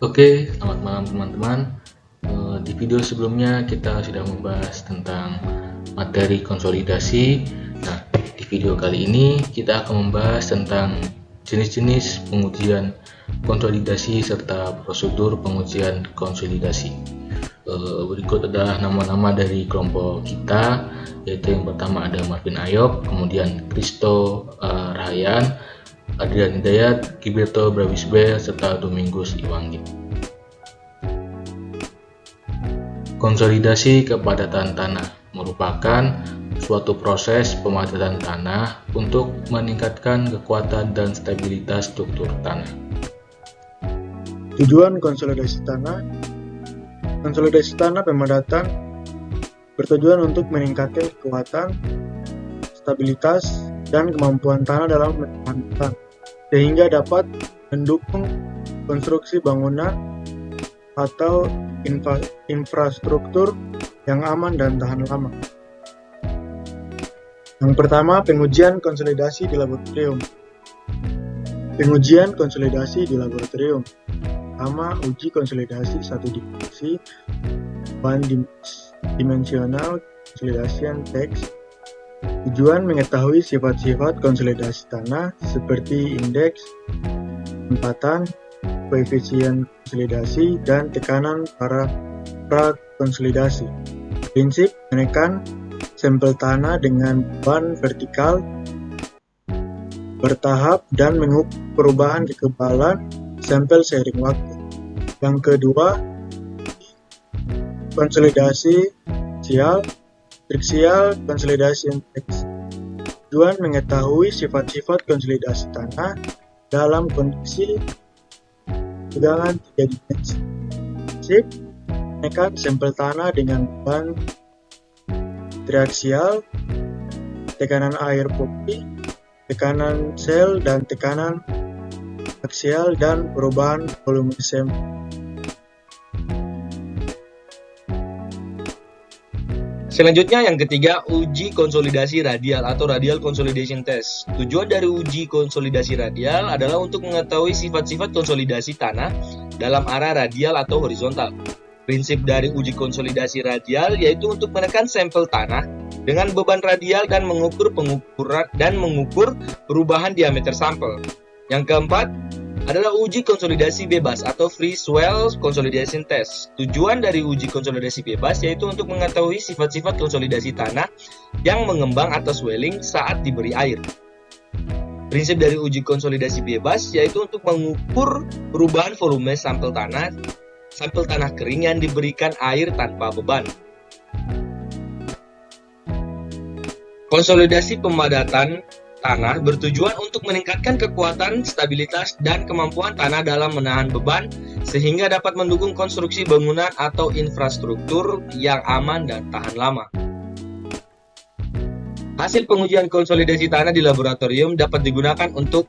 Oke, selamat malam teman-teman. Di video sebelumnya kita sudah membahas tentang materi konsolidasi. Nah, di video kali ini kita akan membahas tentang jenis-jenis pengujian konsolidasi serta prosedur pengujian konsolidasi. Berikut adalah nama-nama dari kelompok kita, yaitu yang pertama ada Marvin Ayob, kemudian Kristo Rahayan, Adrian Hidayat, Gilberto Brawisbe, serta Domingus Iwangi. Konsolidasi kepadatan tanah merupakan suatu proses pemadatan tanah untuk meningkatkan kekuatan dan stabilitas struktur tanah. Tujuan konsolidasi tanah. Konsolidasi tanah pemadatan bertujuan untuk meningkatkan kekuatan, stabilitas, dan kemampuan tanah dalam menahan tanah, sehingga dapat mendukung konstruksi bangunan atau infrastruktur yang aman dan tahan lama. Yang pertama, pengujian konsolidasi di laboratorium. Pengujian konsolidasi di laboratorium. Pertama, uji konsolidasi satu dimensi, one dimensional consolidation test. Tujuan mengetahui sifat-sifat konsolidasi tanah seperti indeks, tempatan, koefisien konsolidasi, dan tekanan para prakonsolidasi. Prinsip menekan sampel tanah dengan beban vertikal bertahap dan mengukur perubahan kekebalan sampel seiring waktu. Yang kedua, konsolidasi triksial konsolidasi test. Tujuan mengetahui sifat-sifat konsolidasi tanah dalam kondisi tegangan 3 dimensi. Prinsip menekan sampel tanah dengan beban triaksial, tekanan air popi, tekanan sel, dan tekanan aksial, dan perubahan volume sampel. Selanjutnya yang ketiga, uji konsolidasi radial atau radial consolidation test. Tujuan dari uji konsolidasi radial adalah untuk mengetahui sifat-sifat konsolidasi tanah dalam arah radial atau horizontal. Prinsip dari uji konsolidasi radial yaitu untuk menekan sampel tanah dengan beban radial dan mengukur perubahan diameter sampel. Yang keempat adalah uji konsolidasi bebas atau free swell consolidation test. Tujuan dari uji konsolidasi bebas yaitu untuk mengetahui sifat-sifat konsolidasi tanah yang mengembang atau swelling saat diberi air. Prinsip dari uji konsolidasi bebas yaitu untuk mengukur perubahan volume sampel tanah kering yang diberikan air tanpa beban. Konsolidasi pemadatan tanah bertujuan untuk meningkatkan kekuatan, stabilitas, dan kemampuan tanah dalam menahan beban sehingga dapat mendukung konstruksi bangunan atau infrastruktur yang aman dan tahan lama. Hasil pengujian konsolidasi tanah di laboratorium dapat digunakan untuk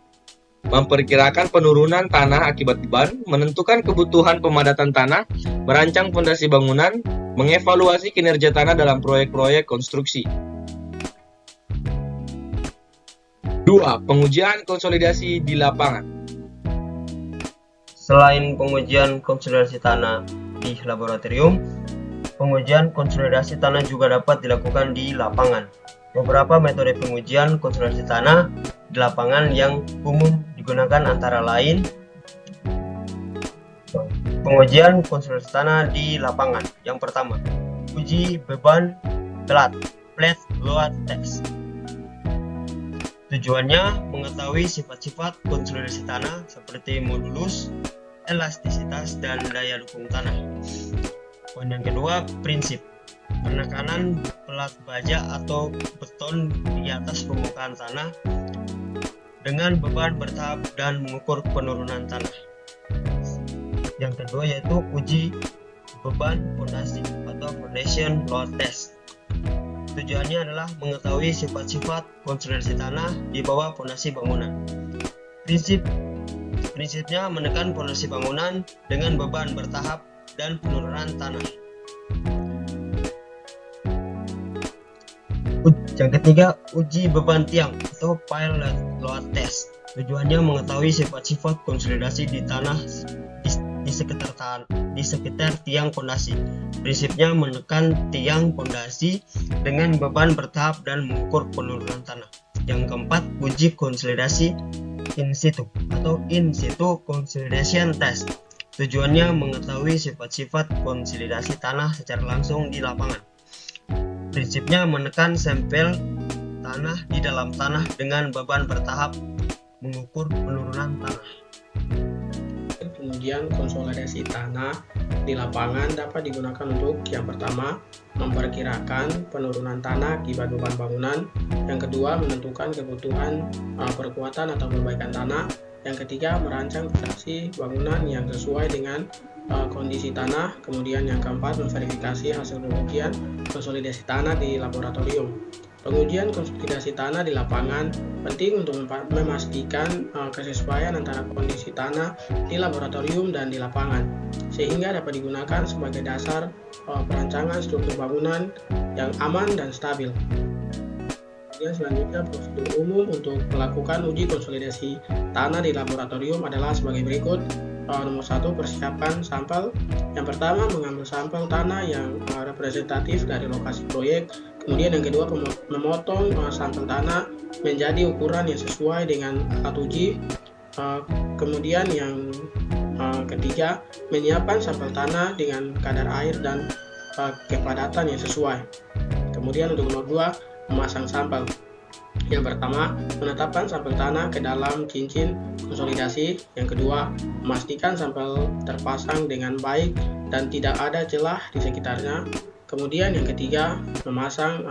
memperkirakan penurunan tanah akibat beban, menentukan kebutuhan pemadatan tanah, merancang fondasi bangunan, mengevaluasi kinerja tanah dalam proyek-proyek konstruksi. 2. Pengujian konsolidasi di lapangan. Selain pengujian konsolidasi tanah di laboratorium, pengujian konsolidasi tanah juga dapat dilakukan di lapangan. Beberapa metode pengujian konsolidasi tanah di lapangan yang umum digunakan antara lain pengujian konsolidasi tanah di lapangan. Yang pertama, uji beban plate load test. Tujuannya mengetahui sifat-sifat konsolidasi tanah seperti modulus, elastisitas, dan daya dukung tanah. Poin yang kedua, prinsip penekanan pelat baja atau beton di atas permukaan tanah dengan beban bertahap dan mengukur penurunan tanah. Yang kedua yaitu uji beban fondasi atau foundation load test. Tujuannya adalah mengetahui sifat-sifat konsolidasi tanah di bawah fondasi bangunan. Prinsipnya menekan fondasi bangunan dengan beban bertahap dan penurunan tanah. Yang ketiga, uji beban tiang atau pile load test. Tujuannya mengetahui sifat-sifat konsolidasi di tanah di sekitar tiang pondasi. Prinsipnya menekan tiang pondasi dengan beban bertahap dan mengukur penurunan tanah. Yang keempat, uji konsolidasi in situ atau in situ consolidation test. Tujuannya mengetahui sifat-sifat konsolidasi tanah secara langsung di lapangan. Prinsipnya menekan sampel tanah di dalam tanah dengan beban bertahap, mengukur penurunan tanah. Kemudian konsolidasi tanah di lapangan dapat digunakan untuk yang pertama, memperkirakan penurunan tanah akibat beban bangunan. Yang kedua, menentukan kebutuhan perkuatan atau perbaikan tanah. Yang ketiga, merancang konstruksi bangunan yang sesuai dengan kondisi tanah. Kemudian yang keempat, memverifikasi hasil pengujian konsolidasi tanah di laboratorium. Pengujian konsolidasi tanah di lapangan penting untuk memastikan kesesuaian antara kondisi tanah di laboratorium dan di lapangan, sehingga dapat digunakan sebagai dasar perancangan struktur bangunan yang aman dan stabil. Kemudian selanjutnya, prosedur umum untuk melakukan uji konsolidasi tanah di laboratorium adalah sebagai berikut. Nomor 1, persiapan sampel. Yang pertama, mengambil sampel tanah yang representatif dari lokasi proyek. Kemudian yang kedua, memotong sampel tanah menjadi ukuran yang sesuai dengan alat uji. Kemudian yang ketiga, menyiapkan sampel tanah dengan kadar air dan kepadatan yang sesuai. Kemudian untuk nomor 2, memasang sampel. Yang pertama, menetapkan sampel tanah ke dalam cincin konsolidasi. Yang kedua, memastikan sampel terpasang dengan baik dan tidak ada celah di sekitarnya. Kemudian yang ketiga, memasang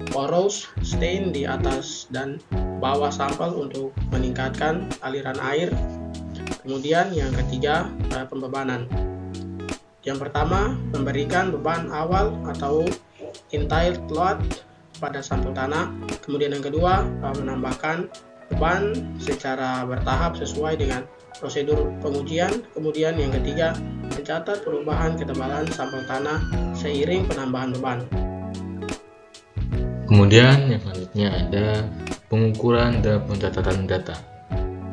porous stain di atas dan bawah sampel untuk meningkatkan aliran air. Kemudian yang ketiga, pembebanan. Yang pertama, memberikan beban awal atau initial load pada sampel tanah. Kemudian yang kedua, menambahkan beban secara bertahap sesuai dengan prosedur pengujian. Kemudian yang ketiga, mencatat perubahan ketebalan sampel tanah seiring penambahan beban. Kemudian yang selanjutnya ada pengukuran dan pencatatan data,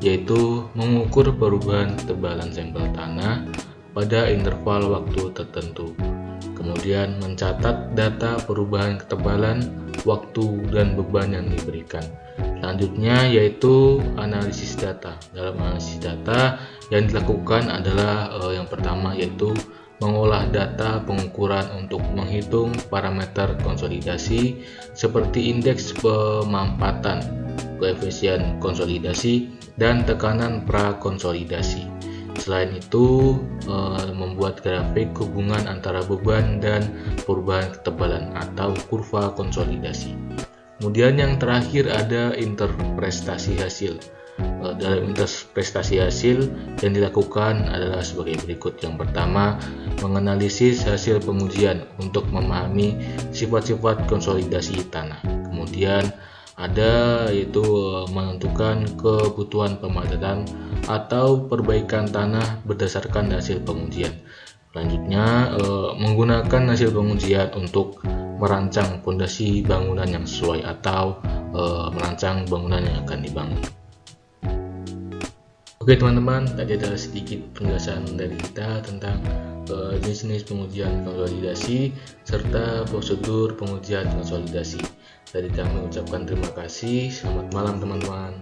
yaitu mengukur perubahan ketebalan sampel tanah pada interval waktu tertentu. Kemudian mencatat data perubahan ketebalan, waktu, dan beban yang diberikan. Selanjutnya yaitu analisis data. Dalam analisis data yang dilakukan adalah yang pertama yaitu mengolah data pengukuran untuk menghitung parameter konsolidasi seperti indeks pemampatan, koefisien konsolidasi, dan tekanan prakonsolidasi. Selain itu, membuat grafik hubungan antara beban dan perubahan ketebalan atau kurva konsolidasi. Kemudian yang terakhir ada interpretasi hasil. Dalam interpretasi hasil yang dilakukan adalah sebagai berikut. Yang pertama, menganalisis hasil pengujian untuk memahami sifat-sifat konsolidasi tanah. Kemudian ada yaitu menentukan kebutuhan pemadatan atau perbaikan tanah berdasarkan hasil pengujian. Selanjutnya, menggunakan hasil pengujian untuk merancang fondasi bangunan yang sesuai atau merancang bangunan yang akan dibangun. Oke teman-teman, tadi adalah sedikit penjelasan dari kita tentang jenis-jenis pengujian konsolidasi serta prosedur pengujian konsolidasi. Dari kami ucapkan terima kasih. Selamat malam teman-teman.